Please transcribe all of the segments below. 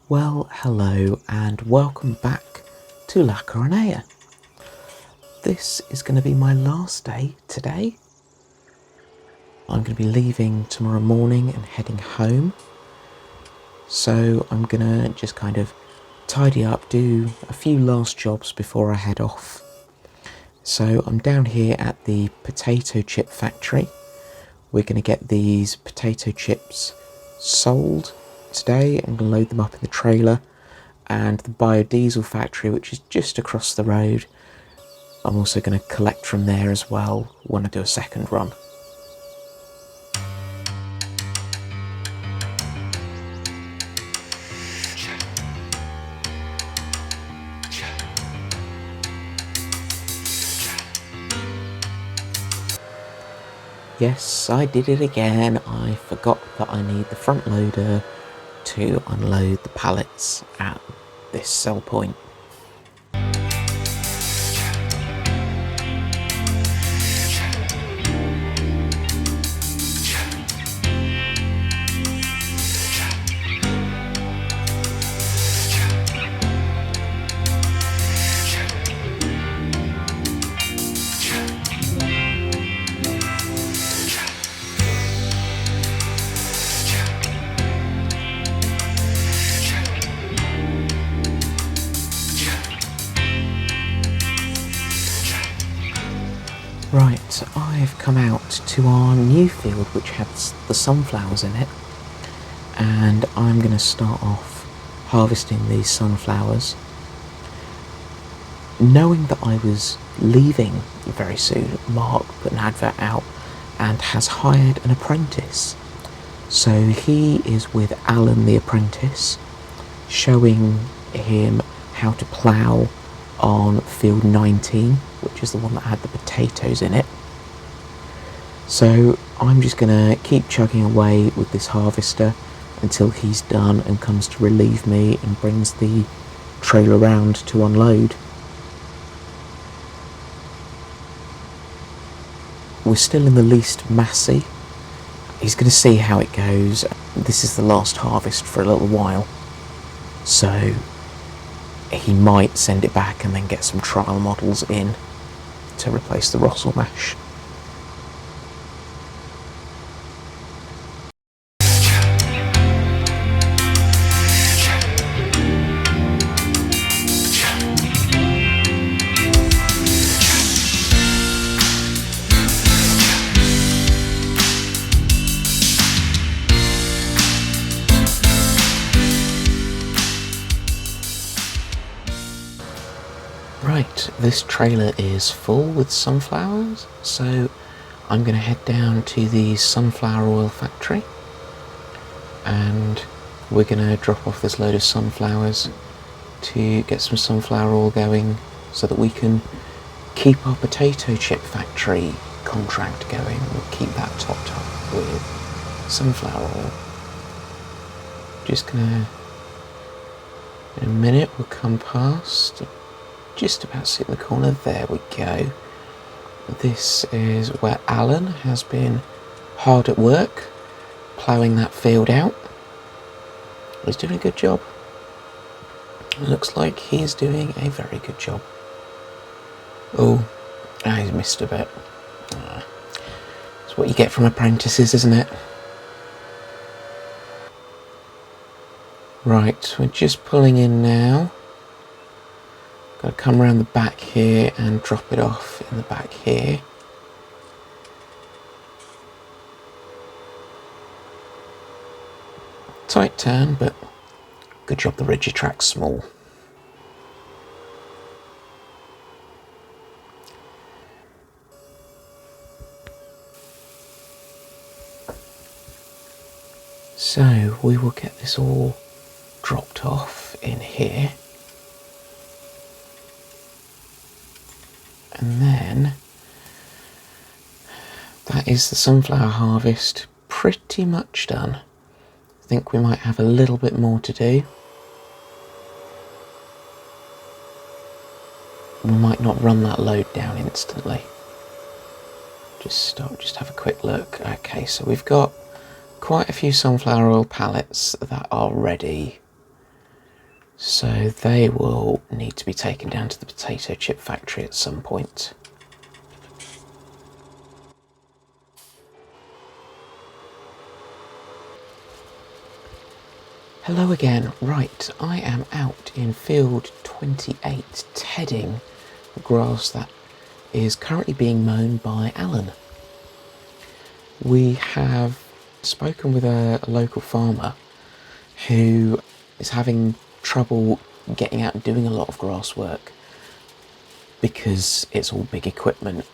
Well, hello and welcome back to La Coronella. This is going to be my last day today. I'm going to be leaving tomorrow morning and heading home. So I'm going to just kind of tidy up, do a few last jobs before I head off. So I'm down here at the potato chip factory. We're going to get these potato chips sold today. I'm going to load them up in the trailer. And the biodiesel factory, which is just across the road, I'm also going to collect from there as well when I do a second run. Yes, I did it again. I forgot that I need the front loader to unload the pallets at this sell point. Right, I've come out to our new field which has the sunflowers in it, and I'm going to start off harvesting these sunflowers. Knowing that I was leaving very soon, Mark put an advert out and has hired an apprentice. So he is with Alan the apprentice, showing him how to plough on field 19, which is the one that had the potatoes in it. So I'm just going to keep chugging away with this harvester until he's done and comes to relieve me and brings the trailer round to unload. We're still in the least massy. He's going to see how it goes. This is the last harvest for a little while, so he might send it back and then get some trial models in to replace the Russell mash. Right, this trailer is full with sunflowers, so I'm going to head down to the sunflower oil factory and we're going to drop off this load of sunflowers to get some sunflower oil going so that we can keep our potato chip factory contract going. We'll keep that topped up with sunflower oil. Just gonna, in a minute, we'll come past. Just about sit in the corner, there we go. This is where Alan has been hard at work, ploughing that field out. He's doing a good job. It looks like he's doing a very good job. Oh, he's missed a bit. That's what you get from apprentices, isn't it? Right, we're just pulling in now. Got to come around the back here and drop it off in the back here. Tight turn, but good job the Rigitrac's small. So we will get this all dropped off in here. And then that is the sunflower harvest pretty much done. I think we might have a little bit more to do. We might not run that load down instantly. Just have a quick look. Okay, so we've got quite a few sunflower oil pallets that are ready So they will need to be taken down to the potato chip factory at some point. Hello again. Right, I am out in field 28 tedding the grass that is currently being mown by Alan. We have spoken with a local farmer who is having trouble getting out and doing a lot of grass work because it's all big equipment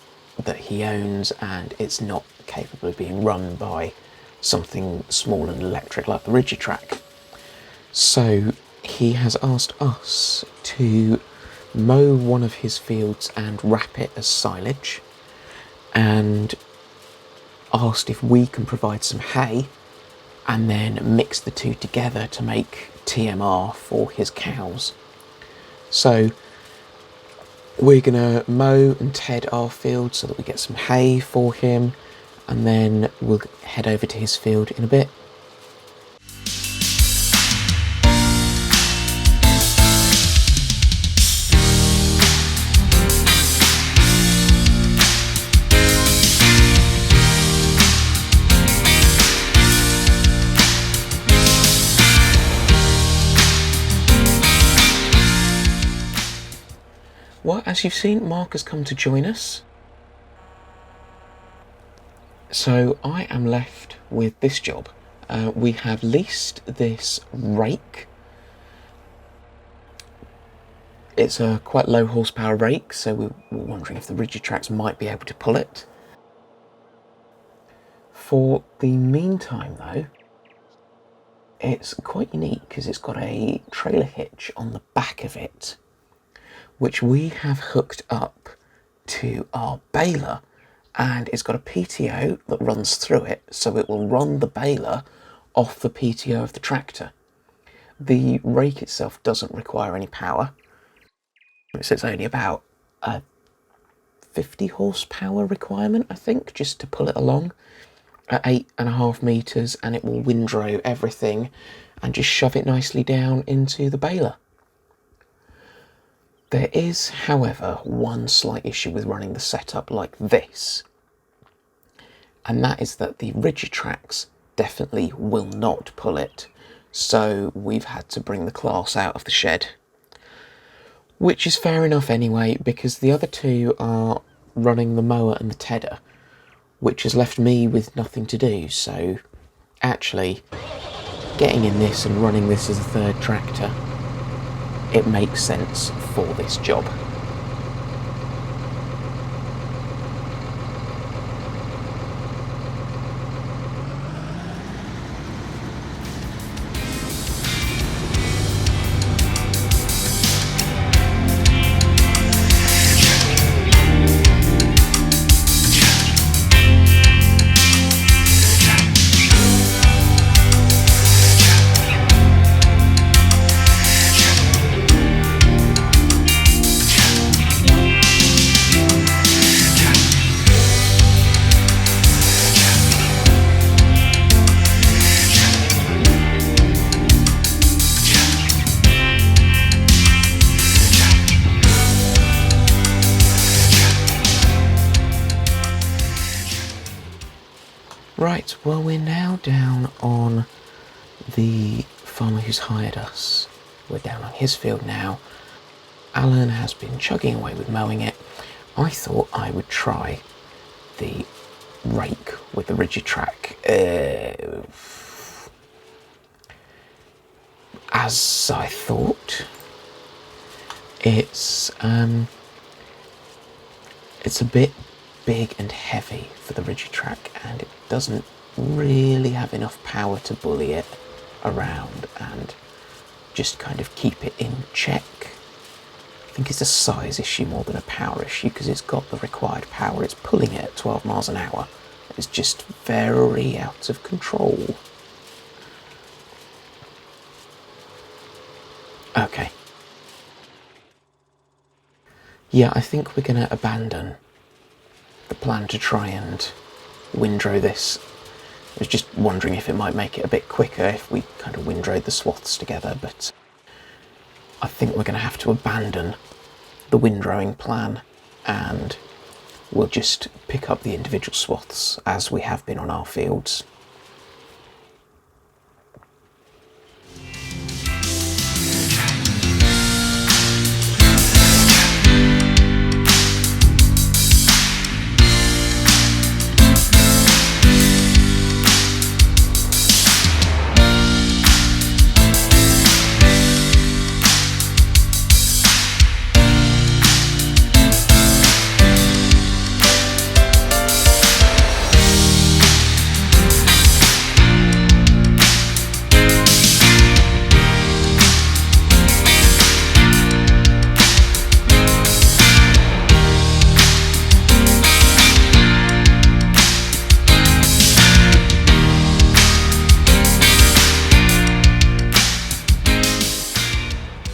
that he owns and it's not capable of being run by something small and electric like the Rigitrac. So he has asked us to mow one of his fields and wrap it as silage, and asked if we can provide some hay and then mix the two together to make TMR for his cows. So we're going to mow and ted our field so that we get some hay for him, and then we'll head over to his field in a bit. Well, as you've seen, Mark has come to join us. So I am left with this job. We have leased this rake. It's a quite low horsepower rake, so we were wondering if the Rigitracs might be able to pull it. For the meantime though, it's quite unique because it's got a trailer hitch on the back of it, which we have hooked up to our baler, and it's got a PTO that runs through it, so it will run the baler off the PTO of the tractor. The rake itself doesn't require any power, so it's only about a 50 horsepower requirement, I think, just to pull it along at 8.5 metres, and it will windrow everything and just shove it nicely down into the baler. There is, however, one slight issue with running the setup like this, and that is that the Rigitracs definitely will not pull it, so we've had to bring the class out of the shed. Which is fair enough anyway, because the other two are running the mower and the tedder, which has left me with nothing to do, so actually getting in this and running this as a third tractor, it makes sense for this job. Right, well, we're now down on the farmer who's hired us. We're down on his field now. Alan has been chugging away with mowing it. I thought I would try the rake with the Rigitrac. As I thought, it's a bit big and heavy for the Rigitrac, and it doesn't really have enough power to bully it around and just kind of keep it in check. I think it's a size issue more than a power issue, because it's got the required power. It's pulling it at 12 miles an hour. It's just very out of control. Okay. Yeah, I think we're going to abandon the plan to try and windrow this. I was just wondering if it might make it a bit quicker if we kind of windrowed the swaths together, but I think we're going to have to abandon the windrowing plan and we'll just pick up the individual swaths as we have been on our fields.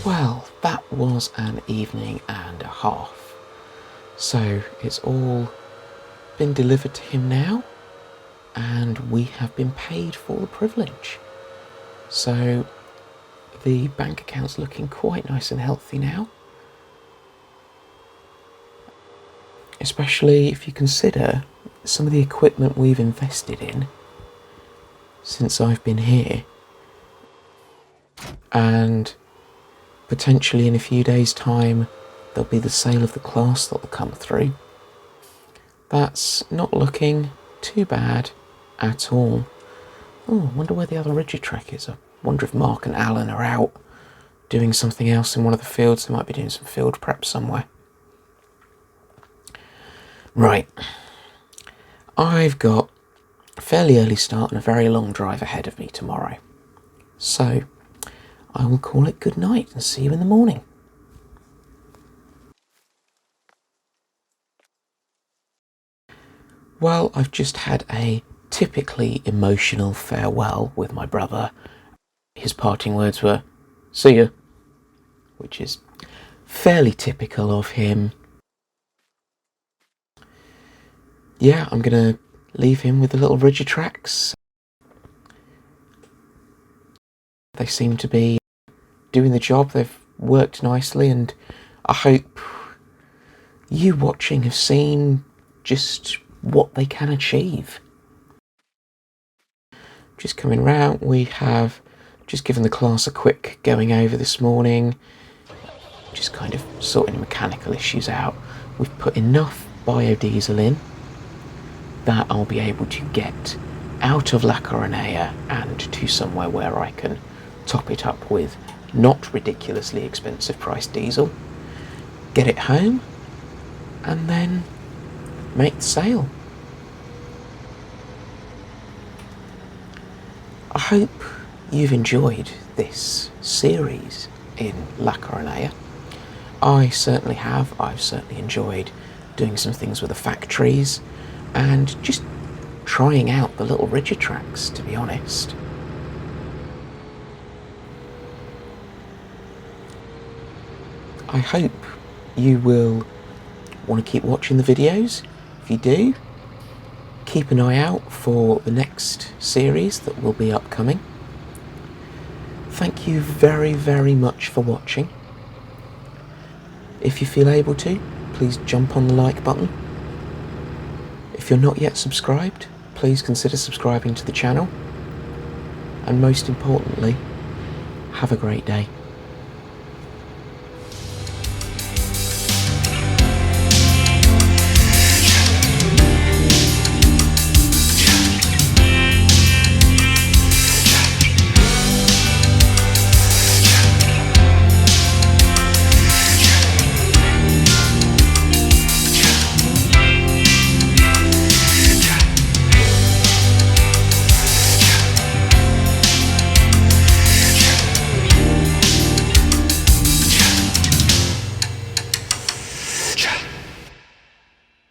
Well, that was an evening and a half. So it's all been delivered to him now, and we have been paid for the privilege. So the bank account's looking quite nice and healthy now. Especially if you consider some of the equipment we've invested in since I've been here. And potentially in a few days' time, there'll be the sale of the class that will come through. That's not looking too bad at all. Oh, I wonder where the other Rigitrac is. I wonder if Mark and Alan are out doing something else in one of the fields. They might be doing some field prep somewhere. Right. I've got a fairly early start and a very long drive ahead of me tomorrow. So I will call it good night and see you in the morning. Well, I've just had a typically emotional farewell with my brother. His parting words were, "See ya," which is fairly typical of him. Yeah, I'm going to leave him with the little Rigitracs. They seem to be doing the job. They've worked nicely, and I hope you watching have seen just what they can achieve. Just coming round, we have just given the class a quick going over this morning, just kind of sorting mechanical issues out. We've put enough biodiesel in that I'll be able to get out of La Coronella and to somewhere where I can top it up with not ridiculously expensive priced diesel, get it home, and then make the sale. I hope you've enjoyed this series in La Coronella. I certainly have. I've certainly enjoyed doing some things with the factories and just trying out the little Rigitracs, to be honest. I hope you will want to keep watching the videos. If you do, keep an eye out for the next series that will be upcoming. Thank you very, very much for watching. If you feel able to, please jump on the like button. If you're not yet subscribed, please consider subscribing to the channel. And most importantly, have a great day.